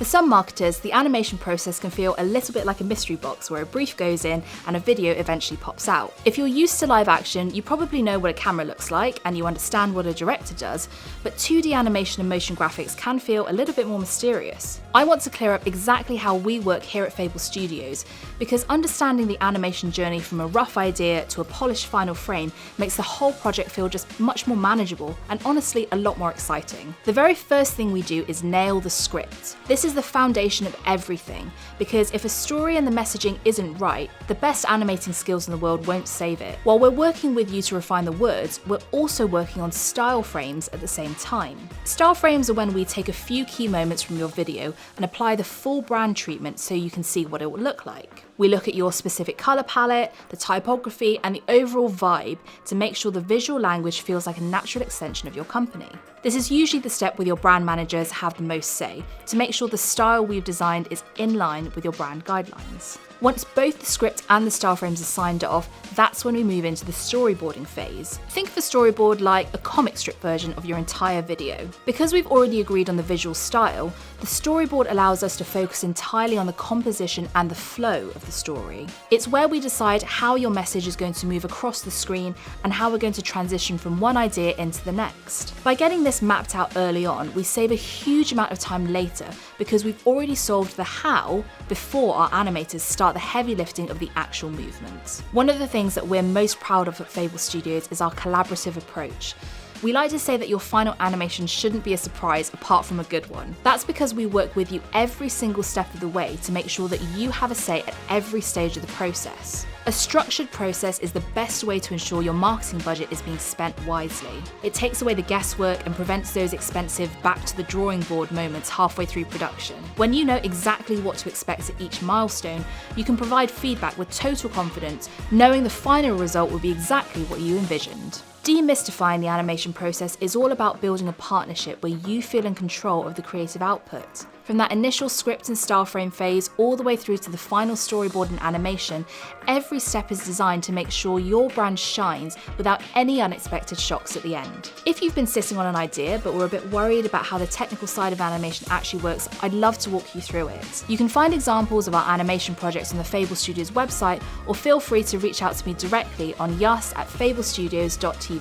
For some marketers, the animation process can feel a little bit like a mystery box where a brief goes in and a video eventually pops out. If you're used to live action, you probably know what a camera looks like and you understand what a director does, but 2D animation and motion graphics can feel a little bit more mysterious. I want to clear up exactly how we work here at Fable Studios, because understanding the animation journey from a rough idea to a polished final frame makes the whole project feel just much more manageable and honestly a lot more exciting. The very first thing we do is nail the script. This is the foundation of everything, because if a story and the messaging isn't right, the best animating skills in the world won't save it. While we're working with you to refine the words, we're also working on style frames at the same time. Style frames are when we take a few key moments from your video and apply the full brand treatment so you can see what it will look like. We look at your specific colour palette, the typography, and the overall vibe to make sure the visual language feels like a natural extension of your company. This is usually the step where your brand managers have the most say, to make sure the style we've designed is in line with your brand guidelines. Once both the script and the style frames are signed off, that's when we move into the storyboarding phase. Think of a storyboard like a comic strip version of your entire video. Because we've already agreed on the visual style, the storyboard allows us to focus entirely on the composition and the flow of the story. It's where we decide how your message is going to move across the screen and how we're going to transition from one idea into the next. By getting this mapped out early on, we save a huge amount of time later because we've already solved the how before our animators start the heavy lifting of the actual movements. One of the things that we're most proud of at Fable Studios is our collaborative approach. We like to say that your final animation shouldn't be a surprise apart from a good one. That's because we work with you every single step of the way to make sure that you have a say at every stage of the process. A structured process is the best way to ensure your marketing budget is being spent wisely. It takes away the guesswork and prevents those expensive back to the drawing board moments halfway through production. When you know exactly what to expect at each milestone, you can provide feedback with total confidence, knowing the final result will be exactly what you envisioned. Demystifying the animation process is all about building a partnership where you feel in control of the creative output. From that initial script and style frame phase all the way through to the final storyboard and animation, every step is designed to make sure your brand shines without any unexpected shocks at the end. If you've been sitting on an idea but were a bit worried about how the technical side of animation actually works, I'd love to walk you through it. You can find examples of our animation projects on the Fable Studios website, or feel free to reach out to me directly on yas@fablestudios.tv.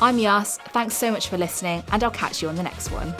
I'm Yas, thanks so much for listening, and I'll catch you on the next one.